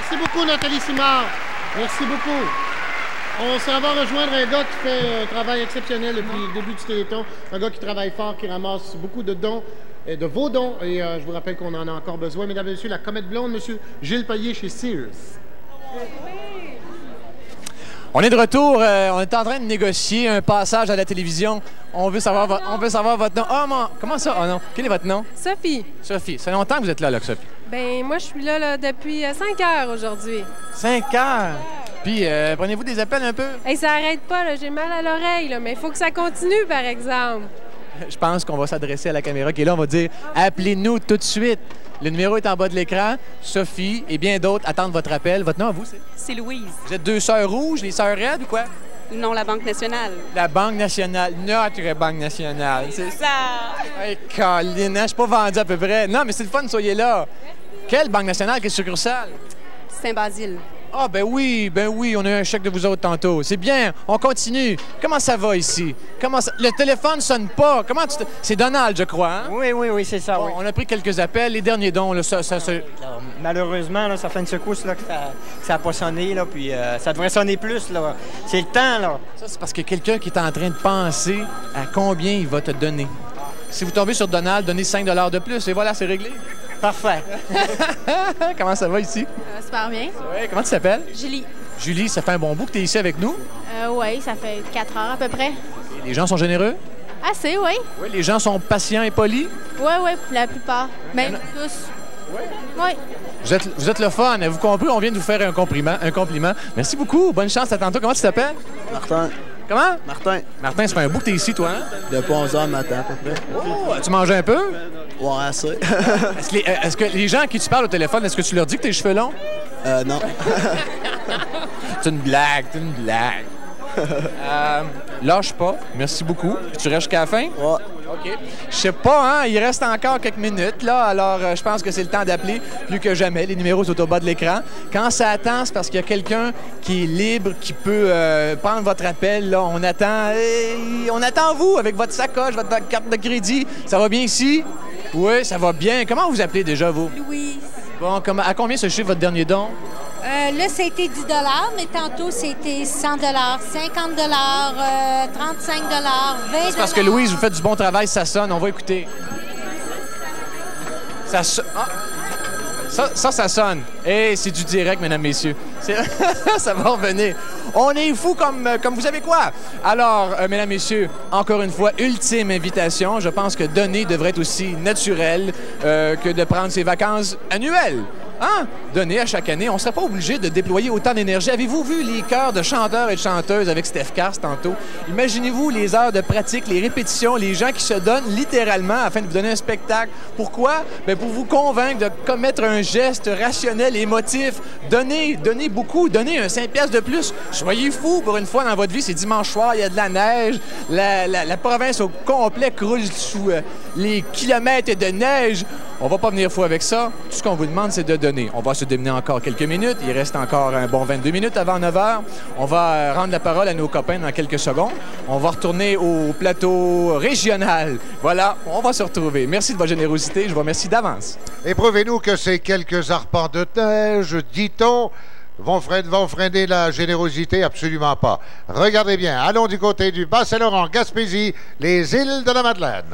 Merci beaucoup, Nathalie Simard. Merci beaucoup. On s'en va rejoindre un gars qui fait un travail exceptionnel depuis le début du Téléthon. Un gars qui travaille fort, qui ramasse beaucoup de dons, de vos dons. Et je vous rappelle qu'on en a encore besoin. Mesdames et messieurs, la comète blonde, monsieur Gilles Payet chez Sears. On est de retour. On est en train de négocier un passage à la télévision. On veut savoir votre nom. Oh, comment ça? Oh non. Quel est votre nom? Sophie. Sophie. Ça fait longtemps que vous êtes là, Sophie? Ben moi, je suis là, depuis 5 heures aujourd'hui. 5 heures? Puis, prenez-vous des appels un peu? Hey, ça arrête pas, là. J'ai mal à l'oreille, là, mais il faut que ça continue, par exemple. Je pense qu'on va s'adresser à la caméra qui est là. On va dire « Appelez-nous tout de suite ». Le numéro est en bas de l'écran. Sophie et bien d'autres attendent votre appel. Votre nom à vous, c'est? C'est Louise. Vous êtes deux sœurs rouges, les sœurs raides ou quoi? Non, la Banque nationale. La Banque nationale. Notre Banque nationale. C'est ça. Hey, Colin, hein, je suis pas vendu à peu près. Non, mais c'est le fun, soyez là. Quelle Banque nationale? Quelle succursale? Saint-Basile. Ah, ben oui, on a eu un chèque de vous autres tantôt. C'est bien, on continue. Comment ça va ici? Comment ça... Le téléphone sonne pas. Comment tu... C'est Donald, je crois, hein? Oui, c'est ça, oui. On a pris quelques appels. Les derniers dons, là, Malheureusement, là, ça fait une secousse là, que ça n'a pas sonné, là, puis ça devrait sonner plus, là. C'est le temps, là. Ça, c'est parce que quelqu'un qui est en train de penser à combien il va te donner. Si vous tombez sur Donald, donnez 5 $ de plus et voilà, c'est réglé. Parfait. Comment ça va ici? Super bien. Oui, comment tu t'appelles? Julie. Julie, ça fait un bon bout que tu es ici avec nous? Oui, ça fait 4 heures à peu près. Les gens sont généreux? Assez, oui. Oui, les gens sont patients et polis? Oui, la plupart. Même tous. Oui. Vous êtes le fun. Avez-vous compris? On vient de vous faire un compliment. Merci beaucoup. Bonne chance. À tantôt. Comment tu t'appelles? Martin. Comment? Martin. Martin, ça fait un bout que tu es ici, toi, hein? Depuis 11 h le matin, à peu près. Oh, tu manges un peu? Ouais, assez. Est-ce que les gens à qui tu parles au téléphone, est-ce que tu leur dis que tes cheveux longs? Non. C'est une blague, lâche pas. Merci beaucoup. Tu restes jusqu'à la fin? Ouais. OK. Je sais pas, hein? Il reste encore quelques minutes, là. Alors, je pense que c'est le temps d'appeler plus que jamais. Les numéros sont au bas de l'écran. Quand ça attend, c'est parce qu'il y a quelqu'un qui est libre, qui peut prendre votre appel, là. On attend vous avec votre sacoche, votre carte de crédit. Ça va bien ici? Oui, ça va bien. Comment vous appelez déjà, vous? Louise. Bon, à combien se chiffre votre dernier don? Là, c'était 10 $, mais tantôt, c'était 100 $, 50 $, 35 $, 20 $. C'est parce que, Louise, vous faites du bon travail, ça sonne. On va écouter. Ça sonne. Et c'est du direct, mesdames, messieurs. Ça va revenir. On est fous comme vous savez quoi. Alors, mesdames, messieurs, encore une fois, ultime invitation. Je pense que donner devrait être aussi naturel que de prendre ses vacances annuelles. Hein? Donner à chaque année, on ne serait pas obligé de déployer autant d'énergie. Avez-vous vu les chœurs de chanteurs et de chanteuses avec Steph Cars tantôt? Imaginez-vous les heures de pratique, les répétitions, les gens qui se donnent littéralement afin de vous donner un spectacle. Pourquoi? Bien, pour vous convaincre de commettre un geste rationnel et émotif. Donnez beaucoup, donnez un 5 $ de plus. Soyez fous pour une fois dans votre vie. C'est dimanche soir, il y a de la neige. La province au complet croule sous les kilomètres de neige. On va pas venir fou avec ça. Tout ce qu'on vous demande, c'est de donner. On va se démener encore quelques minutes. Il reste encore un bon 22 minutes avant 9 h. On va rendre la parole à nos copains dans quelques secondes. On va retourner au plateau régional. Voilà, on va se retrouver. Merci de votre générosité. Je vous remercie d'avance. Et prouvez-nous que ces quelques arpents de neige, dit-on, vont freiner la générosité? Absolument pas. Regardez bien. Allons du côté du Bas-Saint-Laurent, Gaspésie, les îles de la Madeleine.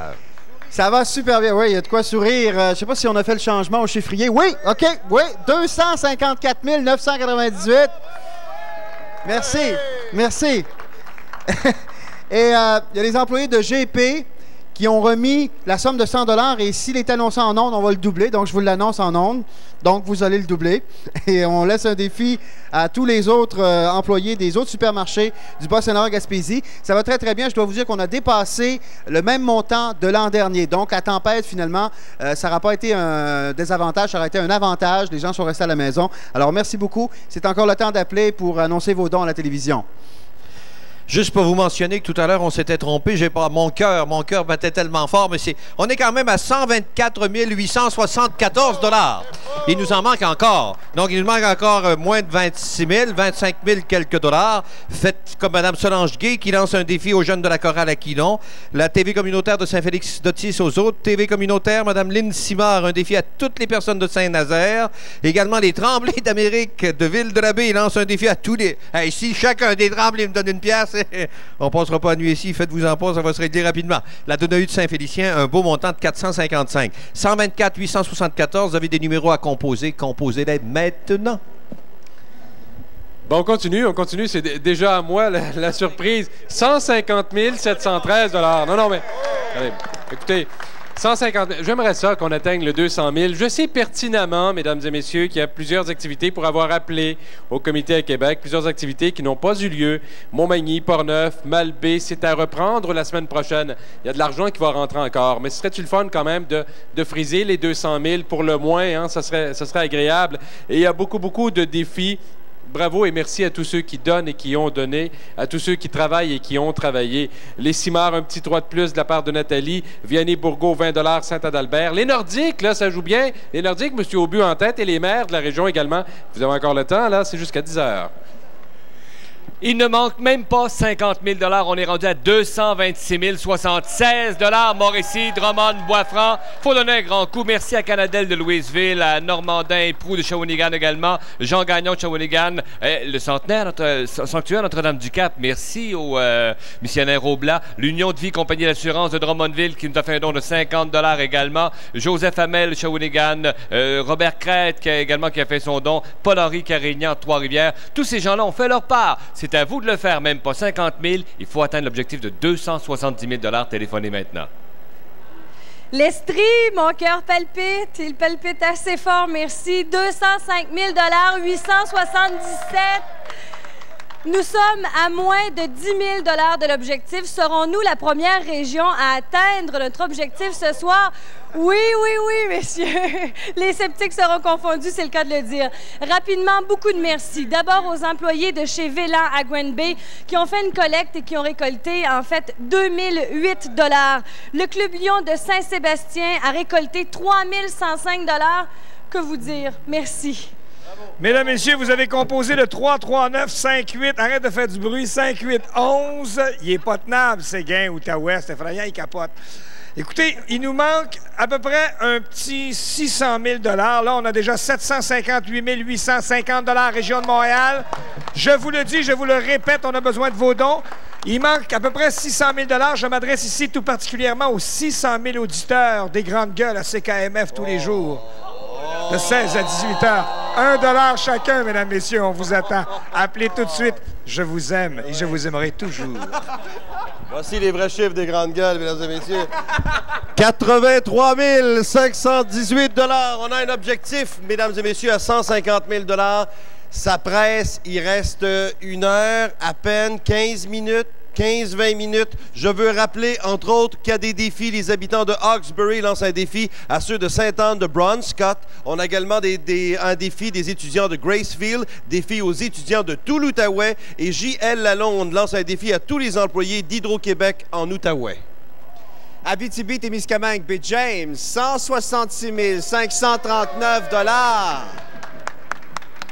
Ça va super bien. Oui, il y a de quoi sourire. Je ne sais pas si on a fait le changement au chiffrier. Oui, OK. Oui, 254 998. Merci. Hey! Merci. Et il y a les employés de GP qui ont remis la somme de 100 $ et s'il est annoncé en ondes, on va le doubler. Donc, je vous l'annonce en ondes. Donc, vous allez le doubler. Et on laisse un défi à tous les autres employés des autres supermarchés du Bas-Saint-Laurent Gaspésie. Ça va très, très bien. Je dois vous dire qu'on a dépassé le même montant de l'an dernier. Donc, la tempête, finalement, ça n'aura pas été un désavantage, ça aura été un avantage. Les gens sont restés à la maison. Alors, merci beaucoup. C'est encore le temps d'appeler pour annoncer vos dons à la télévision. Juste pour vous mentionner que tout à l'heure, on s'était trompé. J'ai pas mon cœur battait tellement fort, mais on est quand même à 124 874 $. Il nous en manque encore. Donc, il nous manque encore moins de 26 000, 25 000 quelques dollars. Faites comme Mme Solange Gay qui lance un défi aux jeunes de la chorale à Quilon. La TV communautaire de Saint-Félix-d'Otis aux autres. TV communautaire, Mme Lynn Simard, un défi à toutes les personnes de Saint-Nazaire. Également, les Tremblés d'Amérique de Ville-de-la-Baie lancent un défi à tous les... Hey, si chacun des Tremblés me donne une pièce, on ne passera pas la nuit ici. Faites-vous en pas, ça va se régler rapidement. La Donahue de Saint-Félicien, un beau montant de 455. 124 874, vous avez des numéros à composer. Composez-les maintenant. Bon, on continue. C'est déjà à moi la surprise. 150 713 $. Non, mais... Allez, écoutez, 150 000. J'aimerais ça qu'on atteigne le 200 000. Je sais pertinemment, mesdames et messieurs, qu'il y a plusieurs activités pour avoir appelé au comité à Québec, plusieurs activités qui n'ont pas eu lieu. Montmagny, Portneuf, Malbaie, c'est à reprendre la semaine prochaine. Il y a de l'argent qui va rentrer encore. Mais ce serait-tu le fun quand même de friser les 200 000 pour le moins, hein? Ça serait agréable. Et il y a beaucoup de défis. Bravo et merci à tous ceux qui donnent et qui ont donné, à tous ceux qui travaillent et qui ont travaillé. Les Cimards, un petit 3 de plus de la part de Nathalie. Vianney-Bourgault, 20 $, Saint-Adalbert. Les Nordiques, là, ça joue bien. Les Nordiques, M. Aubu en tête et les maires de la région également. Vous avez encore le temps, là, c'est jusqu'à 10 heures. Il ne manque même pas 50 000 $. On est rendu à 226 076 $. Mauricie, Drummond, Boisfranc. Il faut donner un grand coup. Merci à Canadel de Louisville, à Normandin et Proulx de Shawinigan également, Jean Gagnon de Shawinigan, le centenaire, sanctuaire Notre-Dame-du-Cap. Merci au missionnaire Aublat. L'Union de vie, compagnie d'assurance de Drummondville qui nous a fait un don de 50 $ également. Joseph Hamel de Shawinigan, Robert Crête qui a fait son don, Paul-Henri Carignan de Trois-Rivières. Tous ces gens-là ont fait leur part. C'est à vous de le faire, même pas 50 000. Il faut atteindre l'objectif de 270 000 $. Téléphonez maintenant. L'Estrie, mon cœur palpite. Il palpite assez fort, merci. 205 000 $, 877. Nous sommes à moins de 10 000 $ de l'objectif. Serons-nous la première région à atteindre notre objectif ce soir? Oui, messieurs. Les sceptiques seront confondus, c'est le cas de le dire. Rapidement, beaucoup de merci. D'abord aux employés de chez Vélan à Green Bay qui ont fait une collecte et qui ont récolté, en fait, 2008 $. Le Club Lyon de Saint-Sébastien a récolté 3105 $. Que vous dire? Merci. Mesdames, Messieurs, vous avez composé le 3-3-9-5-8. Arrête de faire du bruit. 5-8-11. Il est pas tenable, c'est gain, Outaouais. C'est effrayant, il capote. Écoutez, il nous manque à peu près un petit 600 000 $. Là, on a déjà 758 850 $ région de Montréal. Je vous le dis, je vous le répète, on a besoin de vos dons. Il manque à peu près 600 000 $. Je m'adresse ici tout particulièrement aux 600 000 auditeurs des grandes gueules à CKMF tous les jours. De 16 à 18 heures. 1 $ chacun, mesdames, messieurs, on vous attend. Appelez tout de suite. Je vous aime et je vous aimerai toujours. Voici les vrais chiffres des grandes gueules, mesdames et messieurs. 83 518 $. On a un objectif, mesdames et messieurs, à 150 000 $. Ça presse, il reste 1 heure, à peine 15 minutes. 15-20 minutes. Je veux rappeler, entre autres, qu'il y a des défis. Les habitants de Hawkesbury lancent un défi à ceux de Sainte-Anne de Bronscott. On a également un défi des étudiants de Gracefield, défi aux étudiants de tout l'Outaouais. Et J.L. Lalonde lance un défi à tous les employés d'Hydro-Québec en Outaouais. Abitibi-Témiscamingue, Baie James, 166 539 $.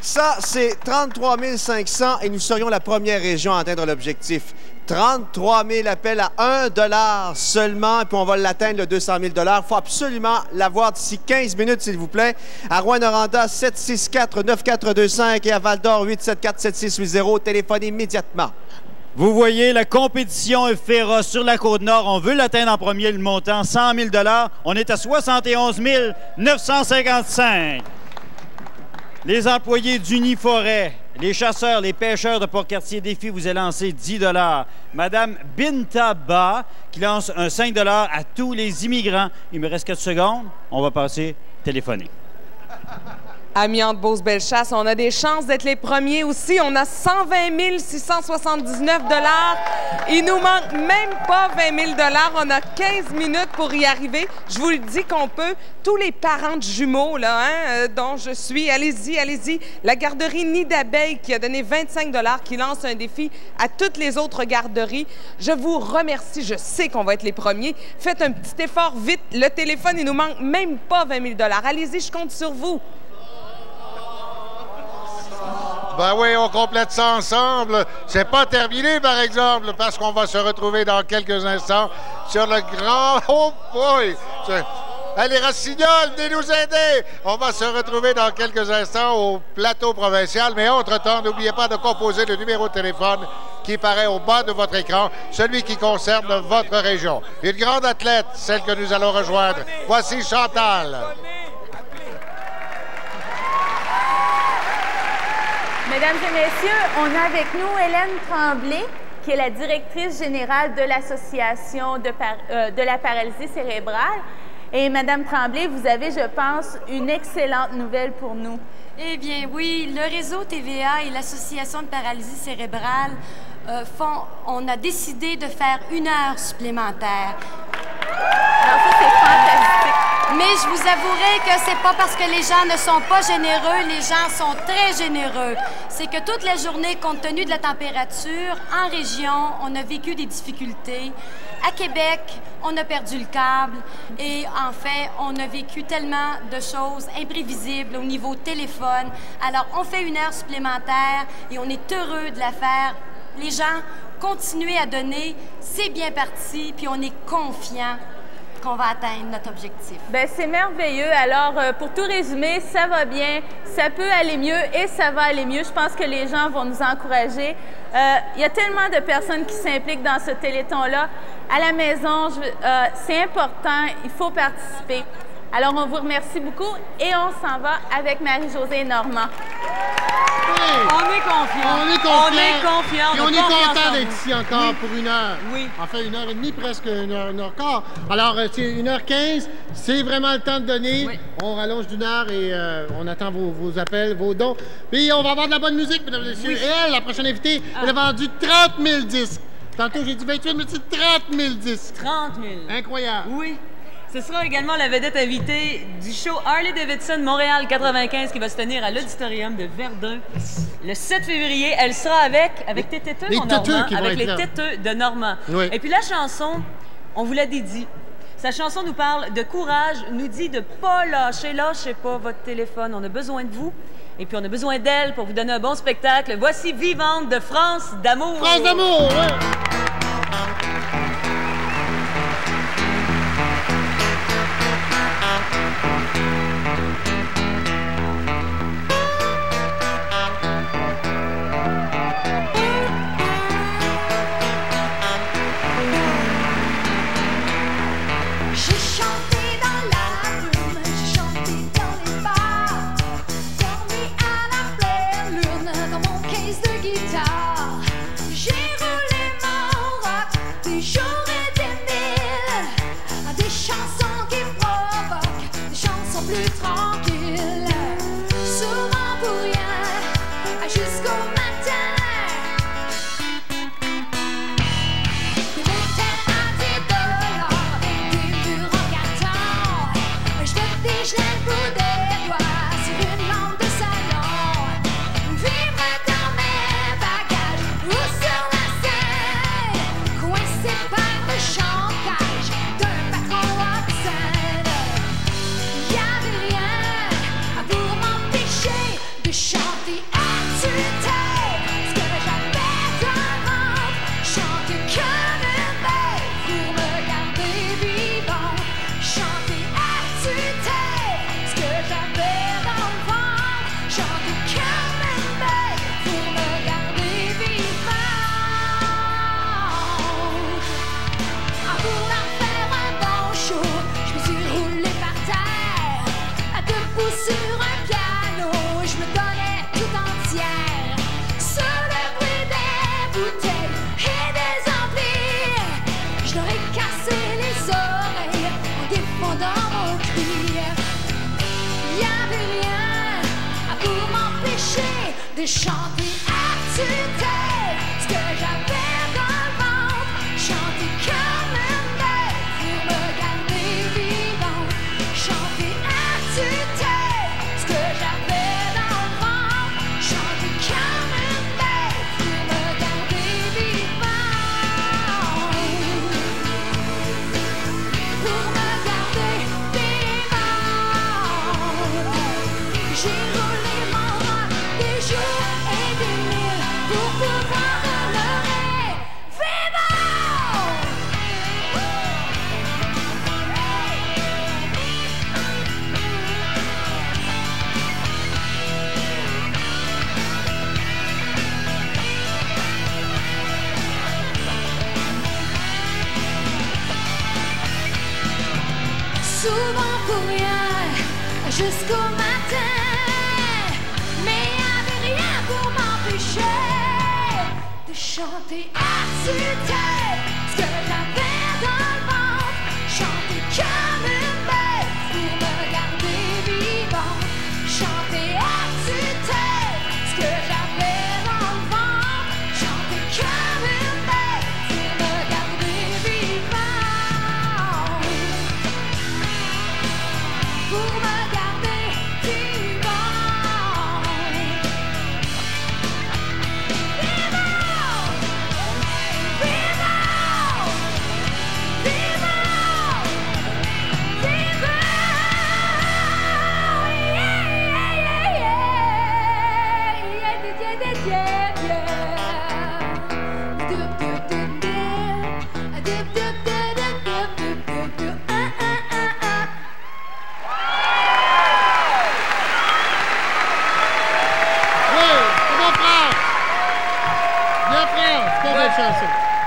Ça, c'est 33 500 et nous serions la première région à atteindre l'objectif. 33 000 appels à 1 $ seulement, puis on va l'atteindre, le 200 000 $. Il faut absolument l'avoir d'ici 15 minutes, s'il vous plaît. À Rouyn-Noranda, 764-9425 et à Val-d'Or, 874-7680. Téléphonez immédiatement. Vous voyez, la compétition est féroce sur la Côte-Nord. On veut l'atteindre en premier, le montant, 100 000 $. On est à 71 955. Les employés d'Uniforêt, les chasseurs, les pêcheurs de Port-Cartier Défi vous a lancé 10 $. Madame Binta Ba qui lance un 5 $ à tous les immigrants. Il me reste 4 secondes. On va passer téléphoner. Amiante Beauce-Bellechasse, on a des chances d'être les premiers aussi. On a 120 679 $. Il nous manque même pas 20 000 $. On a 15 minutes pour y arriver. Je vous le dis qu'on peut. Tous les parents de jumeaux, là, dont je suis, allez-y, allez-y. La garderie Nid d'Abeille qui a donné 25 $, qui lance un défi à toutes les autres garderies. Je vous remercie. Je sais qu'on va être les premiers. Faites un petit effort vite. Le téléphone, il nous manque même pas 20 000 $. Allez-y, je compte sur vous. Ben oui, on complète ça ensemble. C'est pas terminé, par exemple, parce qu'on va se retrouver dans quelques instants sur le grand... Oh boy! Allez, Rossignols, venez nous aider! On va se retrouver dans quelques instants au plateau provincial, mais entre-temps, n'oubliez pas de composer le numéro de téléphone qui paraît au bas de votre écran, celui qui concerne votre région. Une grande athlète, celle que nous allons rejoindre. Voici Chantal. Mesdames et messieurs, on a avec nous Hélène Tremblay, qui est la directrice générale de l'Association de la paralysie cérébrale. Et Madame Tremblay, vous avez, je pense, une excellente nouvelle pour nous. Eh bien, oui, le réseau TVA et l'Association de paralysie cérébrale on a décidé de faire 1 heure supplémentaire. Alors ça, c'est fantastique. Mais je vous avouerai que c'est pas parce que les gens ne sont pas généreux, les gens sont très généreux. C'est que toute la journée, compte tenu de la température, en région, on a vécu des difficultés. À Québec, on a perdu le câble et en fait, on a vécu tellement de choses imprévisibles au niveau téléphone. Alors, on fait 1 heure supplémentaire et on est heureux de la faire. Les gens, continuez à donner, c'est bien parti, puis on est confiant qu'on va atteindre notre objectif. Bien, c'est merveilleux. Alors, pour tout résumer, ça va bien, ça peut aller mieux et ça va aller mieux. Je pense que les gens vont nous encourager. Il y a tellement de personnes qui s'impliquent dans ce téléthon-là. À la maison, c'est important, il faut participer. Alors, on vous remercie beaucoup et on s'en va avec Marie-Josée Normand. Hey, on est confiants. On est confiants. On est confiants. Et on est content d'être ici encore oui. pour 1 heure. Oui. Enfin, 1h30, presque 1h15. Alors, c'est 1h15. C'est vraiment le temps de donner. Oui. On rallonge d'1 heure et on attend vos appels, vos dons. Puis, on va avoir de la bonne musique, mesdames et messieurs. Oui. Et elle, la prochaine invitée, elle a vendu 30 000 disques. Tantôt, j'ai dit 28 000, mais c'est 30 000 disques. 30 000. Incroyable. Oui. Ce sera également la vedette invitée du show Harley-Davidson Montréal 95 qui va se tenir à l'Auditorium de Verdun le 7 février. Elle sera avec tes têteux, mon Normand, avec les têteux de Normand. Oui. Et puis la chanson, on vous la dédie. Sa chanson nous parle de courage, nous dit de pas lâcher. Lâchez pas votre téléphone, on a besoin de vous. Et puis on a besoin d'elle pour vous donner un bon spectacle. Voici Vivante de France d'amour. France d'amour, oui. De chanter à tue-tête ce que j'avais dans le ventre, chanter comme une bête pour me garder vivante, chanter à tue-tête ce que j'avais dans le ventre, chanter comme une bête pour me garder vivante, pour me garder vivante. J'ai roulé mon rock des jours et jusqu'au matin. Mais y avait rien pour m'empêcher de chanter à tue-tête ce que j'avais dans le ventre. Chanter comme une bête pour me garder vivant. Chanter à tue-tête ce que j'avais dans le ventre. Chanter comme une bête pour me garder vivant. Pour me garder vivant.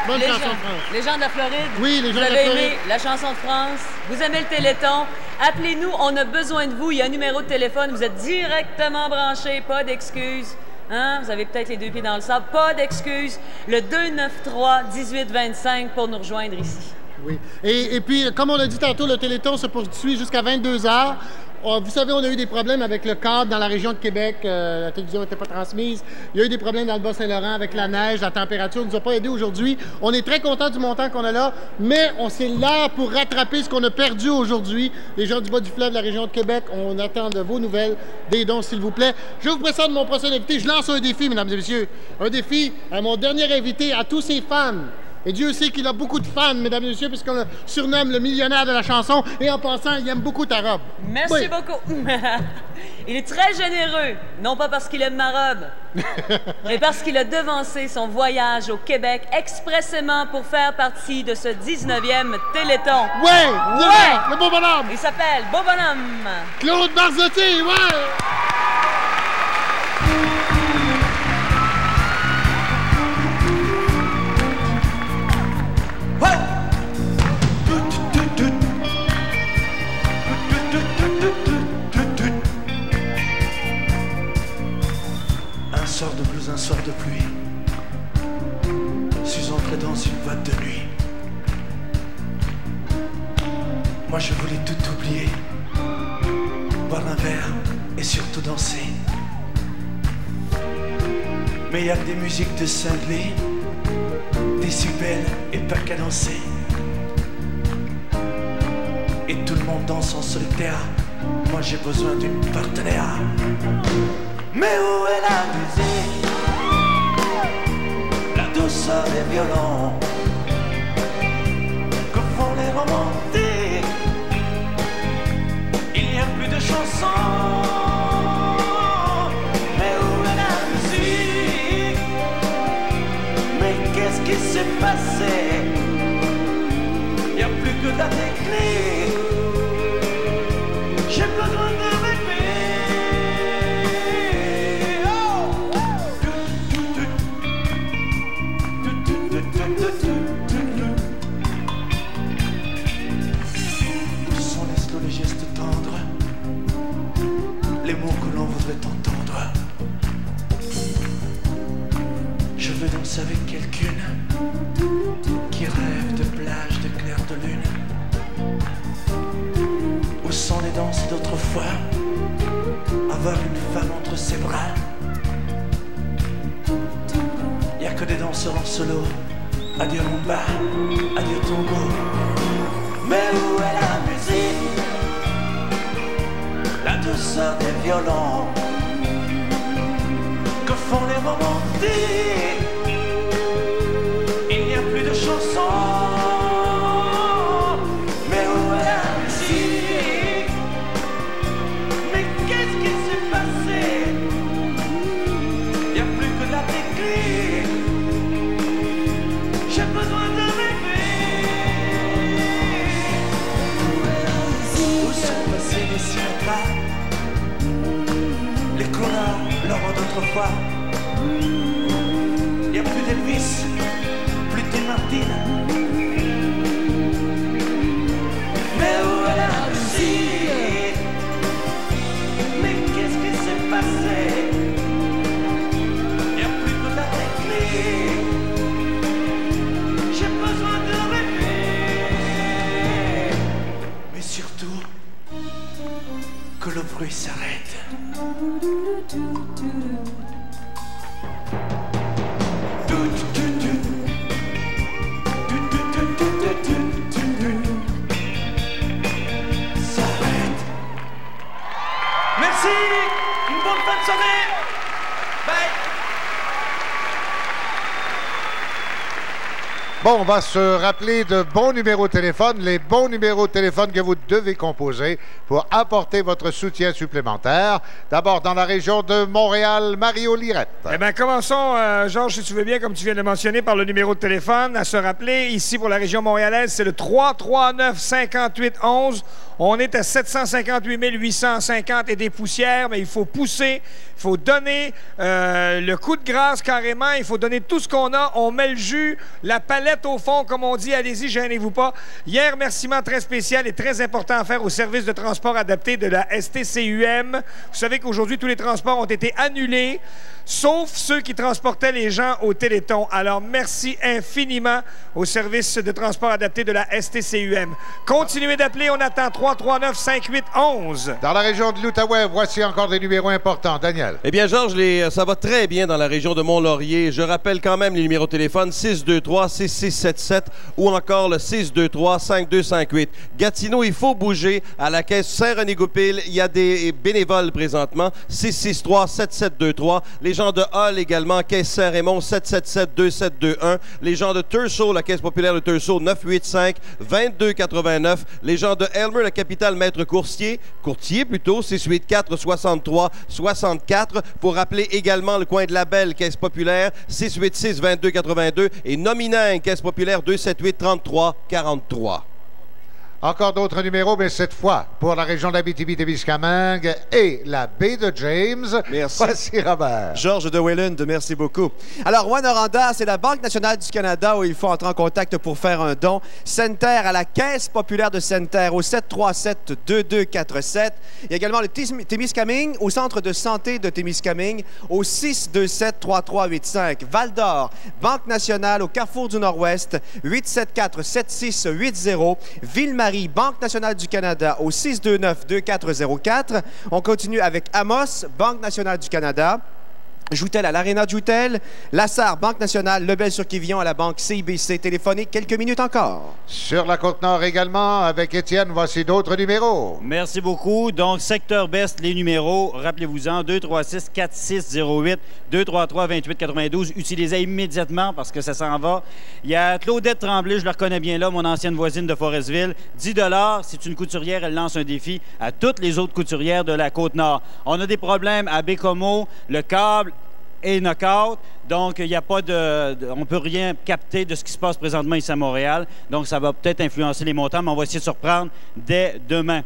Bonne les chanson gens, de France. Les gens de la Floride. Oui, les gens vous de la avez Floride. aimé la chanson de France. Vous aimez le Téléthon. Appelez-nous, on a besoin de vous. Il y a un numéro de téléphone. Vous êtes directement branchés. Pas d'excuses. Hein? Vous avez peut-être les deux pieds dans le sable. Pas d'excuses. Le 293-1825 pour nous rejoindre ici. Oui. Et puis, comme on l'a dit tantôt, le Téléthon se poursuit jusqu'à 22 h. Vous savez, on a eu des problèmes avec le câble dans la région de Québec. La télévision n'était pas transmise. Il y a eu des problèmes dans le Bas-Saint-Laurent avec la neige, la température ne nous a pas aidés aujourd'hui. On est très contents du montant qu'on a là, mais on s'est là pour rattraper ce qu'on a perdu aujourd'hui. Les gens du bas du fleuve, de la région de Québec, on attend de vos nouvelles, des dons, s'il vous plaît. Je vous présente mon prochain invité. Je lance un défi, mesdames et messieurs. Un défi à mon dernier invité, à tous ses fans. Et Dieu sait qu'il a beaucoup de fans, mesdames et messieurs, puisqu'on le surnomme le millionnaire de la chanson. Et en passant, il aime beaucoup ta robe. Merci Oui. beaucoup. Il est très généreux, non pas parce qu'il aime ma robe, mais parce qu'il a devancé son voyage au Québec expressément pour faire partie de ce 19e Téléthon. Ouais! Ouais! Le beau bonhomme! Il s'appelle Beau Bonhomme. Claude Barzotti, ouais! Un soir de blues, un soir de pluie. Suis entré dans une boîte de nuit. Moi je voulais tout oublier, boire un verre et surtout danser. Mais il y a que des musiques de cinglés, décibels et pas cadencés. Et tout le monde danse en solitaire. Moi j'ai besoin d'une partenaire. Mais où est la musique? La douceur des violons que font les romantiques. Il n'y a plus de chansons. Mais où est la musique? Mais qu'est-ce qui s'est passé? Il n'y a plus que de la technique. J'ai besoin de rêver. Où sont les slows, les gestes tendres, les mots que l'on voudrait entendre? Je veux danser avec quelqu'une qui rêve de plage, de clair de lune. Où sont les danses d'autrefois? Avoir une femme entre ses bras. Y a que des danseurs en solo. Adieu rumba, adieu tango. Mais où est la musique? La douceur des violons que font les romantiques. Il n'y a plus de chansons. Mais où est la musique? Mais qu'est-ce qui s'est passé? Il n'y a plus que de la technique. J'ai besoin de rêver. Où sont passés les Sinatra, les Connors, Laurent d'autrefois? Il n'y a plus d'Elvis, plus de Martine. Mais où est la musique? Merci! Une bonne fin de semaine! Bye! Bon, on va se rappeler de bons numéros de téléphone, les bons numéros de téléphone que vous devez composer pour apporter votre soutien supplémentaire. D'abord, dans la région de Montréal, Mario Lirette. Eh bien, commençons, Georges, si tu veux bien, comme tu viens de mentionner, par le numéro de téléphone. À se rappeler, ici, pour la région montréalaise, c'est le 339-5811. On est à 758 850 et des poussières, mais il faut pousser, il faut donner le coup de grâce carrément, il faut donner tout ce qu'on a. On met le jus, la palette au fond, comme on dit. Allez-y, gênez-vous pas. Hier, remerciement très spécial et très important à faire au service de transport adapté de la STCUM. Vous savez qu'aujourd'hui, tous les transports ont été annulés, sauf ceux qui transportaient les gens au Téléthon. Alors, merci infiniment au service de transport adapté de la STCUM. Continuez d'appeler, on attend 339-5811. Dans la région de l'Outaouais, voici encore des numéros importants. Daniel. Eh bien, Georges, ça va très bien dans la région de Mont-Laurier. Je rappelle quand même les numéros de téléphone 623-6677 ou encore le 623-5258. Gatineau, il faut bouger. À la caisse Saint-René-Goupil, il y a des bénévoles présentement. 663-7723. Les gens de Hull également, caisse Saint-Raymond, 777-2721. Les gens de Tursault, la caisse populaire de Tursault, 985-2289. Les gens de Elmer, la capitale maître courtier plutôt, 684-63-64. Pour rappeler également le coin de la Belle, caisse populaire, 686-2282. Et Nomineng, caisse populaire, 278-33-43. Encore d'autres numéros, mais cette fois pour la région d'Abitibi-Témiscamingue et la baie de James. Merci. Voici Robert. Georges de Welland, merci beaucoup. Alors, Rwanda, c'est la Banque nationale du Canada où il faut entrer en contact pour faire un don. Centre à la Caisse populaire de Centre au 737-2247. Il y a également le Témiscamingue au Centre de santé de Témiscamingue au 627-3385. Val-d'Or, Banque nationale au Carrefour du Nord-Ouest, 874-7680. Ville-Marie, Banque nationale du Canada au 629-2404. On continue avec Amos, Banque nationale du Canada. Joutel à l'Arena Joutel. Lassar, Banque nationale. Lebel-sur-Quévillon à la Banque CIBC. Téléphonique, quelques minutes encore. Sur la Côte-Nord également, avec Étienne, voici d'autres numéros. Merci beaucoup. Donc, secteur Best, les numéros, rappelez-vous-en, 236-4608, 233-2892. Utilisez immédiatement parce que ça s'en va. Il y a Claudette Tremblay, je la reconnais bien là, mon ancienne voisine de Forestville. 10 $, c'est une couturière, elle lance un défi à toutes les autres couturières de la Côte-Nord. On a des problèmes à Bécomo, le câble et knockout. Donc, il n'y a pas on ne peut rien capter de ce qui se passe présentement ici à Montréal. Donc, ça va peut-être influencer les montants, mais on va essayer de se reprendre dès demain.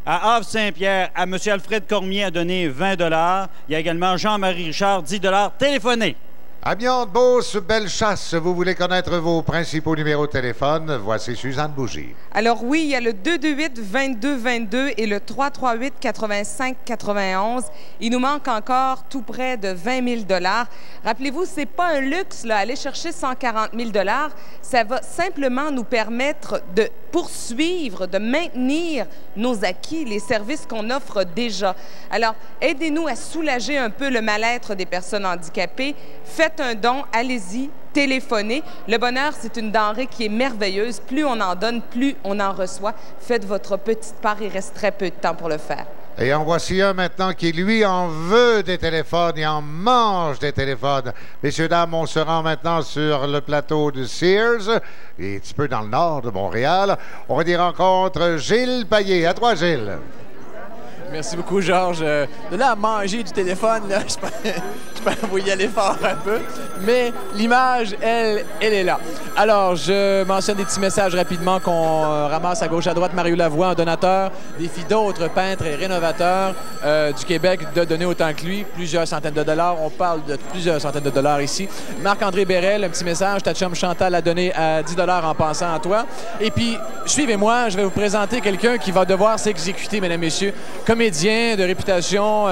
À Havre-Saint-Pierre, à M. Alfred Cormier a donné 20 $. Il y a également Jean-Marie Richard, 10 $. Téléphonez. Amiante, Beauce, Bellechasse, vous voulez connaître vos principaux numéros de téléphone? Voici Suzanne Bougie. Alors oui, il y a le 228-2222 et le 338-8591. Il nous manque encore tout près de 20 000 $. Rappelez-vous, c'est pas un luxe, là, aller chercher 140 000 $. Ça va simplement nous permettre de poursuivre, de maintenir nos acquis, les services qu'on offre déjà. Alors, aidez-nous à soulager un peu le mal-être des personnes handicapées. Faites un don, allez-y, téléphonez. Le bonheur, c'est une denrée qui est merveilleuse. Plus on en donne, plus on en reçoit. Faites votre petite part, il reste très peu de temps pour le faire. Et en voici un maintenant qui, lui, en veut des téléphones et en mange des téléphones. Messieurs, dames, on se rend maintenant sur le plateau de Sears, et un petit peu dans le nord de Montréal. On y rencontre Gilles Payet. À toi, Gilles. Merci beaucoup, Georges. De là à manger du téléphone, là, je pense qu'il faut y aller fort un peu. Mais l'image, elle est là. Alors, je mentionne des petits messages rapidement qu'on ramasse à gauche, à droite. Mario Lavoie, un donateur, défie d'autres peintres et rénovateurs du Québec de donner autant que lui, plusieurs centaines de dollars. On parle de plusieurs centaines de dollars ici. Marc-André Bérel, un petit message. Ta chum Chantal a donné à 10 $ en pensant à toi. Et puis, suivez-moi, je vais vous présenter quelqu'un qui va devoir s'exécuter, mesdames, messieurs, comme comédien de réputation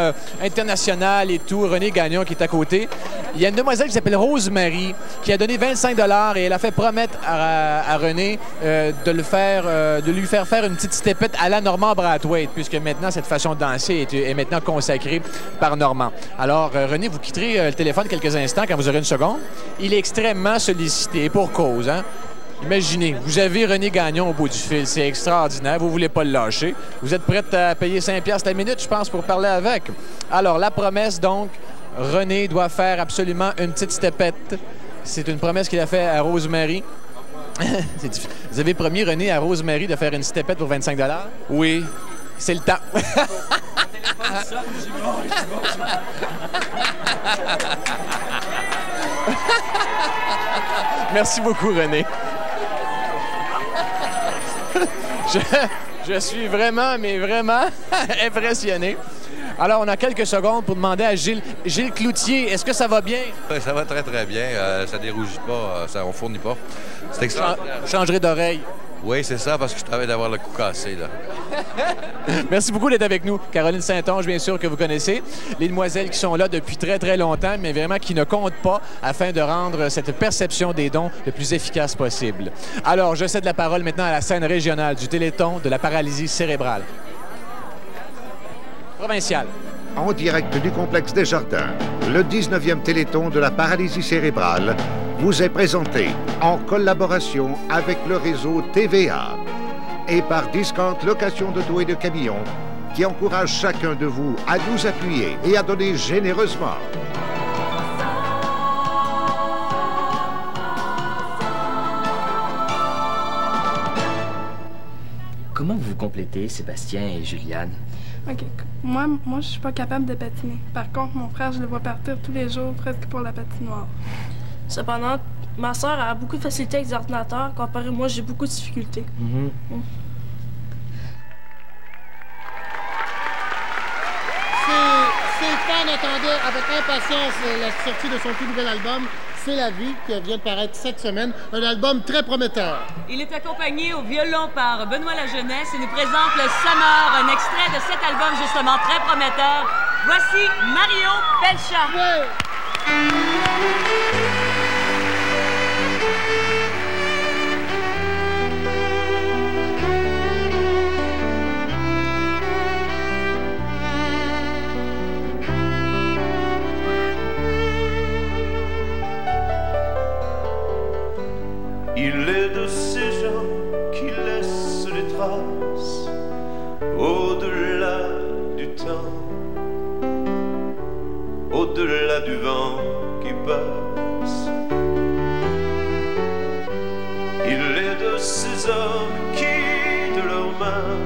internationale et tout, René Gagnon, qui est à côté. Il y a une demoiselle qui s'appelle Rosemary, qui a donné 25 $ et elle a fait promettre à René de lui faire faire une petite stepette à la Normand Brathwaite, puisque maintenant, cette façon de danser est maintenant consacrée par Normand. Alors, René, vous quitterez le téléphone quelques instants quand vous aurez une seconde. Il est extrêmement sollicité, et pour cause, hein? Imaginez, vous avez René Gagnon au bout du fil, c'est extraordinaire, vous ne voulez pas le lâcher. Vous êtes prête à payer 5 $ la minute, je pense, pour parler avec. Alors, la promesse, donc, René doit faire absolument une petite stepette. C'est une promesse qu'il a faite à Rosemary. Vous avez promis, René, à Rosemary de faire une stepette pour 25 $? Oui. C'est le temps. Merci beaucoup, René. Je suis vraiment, mais vraiment impressionné. Alors, on a quelques secondes pour demander à Gilles Cloutier, est-ce que ça va bien? Oui, ça va très, très bien. Ça ne dérougit pas, on ne fournit pas. C'est extraordinaire. Changerai d'oreille. Oui, c'est ça, parce que je travaille d'avoir le cou cassé, là. Merci beaucoup d'être avec nous. Caroline Saint-Onge, bien sûr, que vous connaissez. Les demoiselles qui sont là depuis très, très longtemps, mais vraiment qui ne comptent pas afin de rendre cette perception des dons le plus efficace possible. Alors, je cède la parole maintenant à la scène régionale du Téléthon de la paralysie cérébrale. Provincial. En direct du complexe des Jardins, le 19e Téléthon de la paralysie cérébrale vous est présenté en collaboration avec le réseau TVA et par Discount Location d'auto et de camions qui encourage chacun de vous à nous appuyer et à donner généreusement. Comment vous complétez Sébastien et Juliane? OK. Moi, je suis pas capable de patiner. Par contre, mon frère, je le vois partir tous les jours presque pour la patinoire. Cependant, ma sœur a beaucoup de facilité avec les ordinateurs. Comparé à moi, j'ai beaucoup de difficultés. Ses fans attendaient avec impatience la sortie de son tout nouvel album, C'est la vie, qui vient de paraître cette semaine. Un album très prometteur. Il est accompagné au violon par Benoît Lajeunesse et nous présente le Summer, un extrait de cet album justement très prometteur. Voici Mario Pelchat. Il est de ces gens qui laissent les traces au-delà du temps, au-delà du vent qui passe. Il est de ces hommes qui, de leurs mains,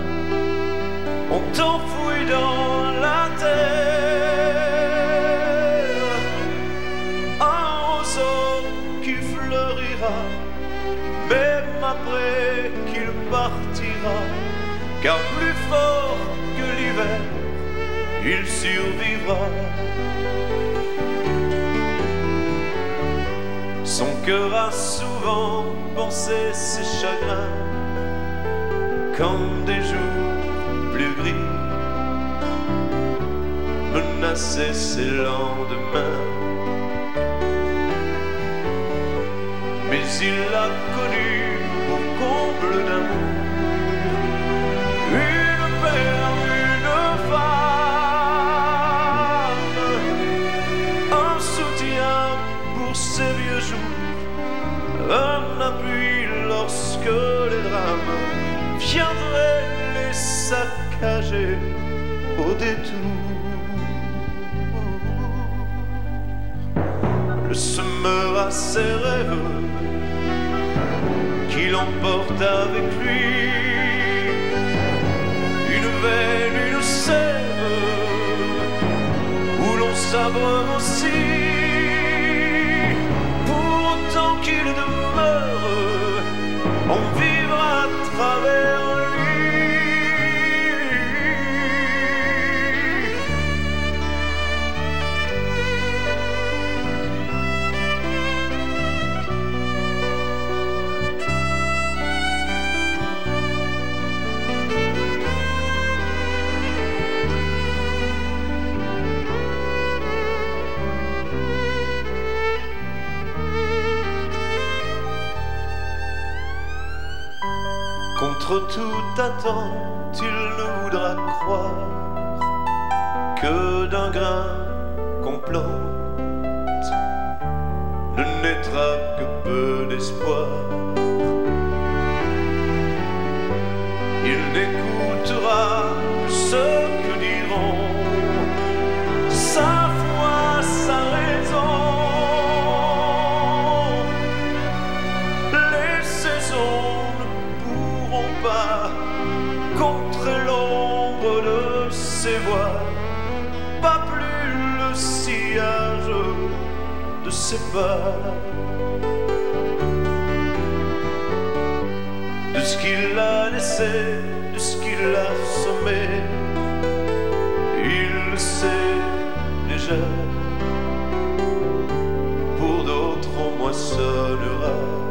ont enfoui dans la terre un roseau qui fleurira même après qu'il partira, car plus fort que l'hiver, il survivra. Son cœur a souvent pensé ses chagrins, quand des jours plus gris menaçaient ses lendemains. Mais il a connu au comble d'amour une mère, une femme, un soutien pour ses vieux jours, un appui lorsque les drames viendraient les saccager au détour. Le semeur à ses rêves qu'il emporte avec lui, une veine, une sève, où l'on sabre aussi, pour autant qu'il demeure, on vivra à travers lui. contre toute attente, il ne voudra croire que d'un grain qu'on plante ne naîtra que peu d'espoir. Il n'écoutera ce que diront sa foi, sa raison. Les saisons ne pourront pas contrer l'ombre de ses voiles, pas plus le sillage de ses pas. De ce qu'il a laissé, de ce qu'il a semé, il le sait déjà. Pour d'autres on moissonnera.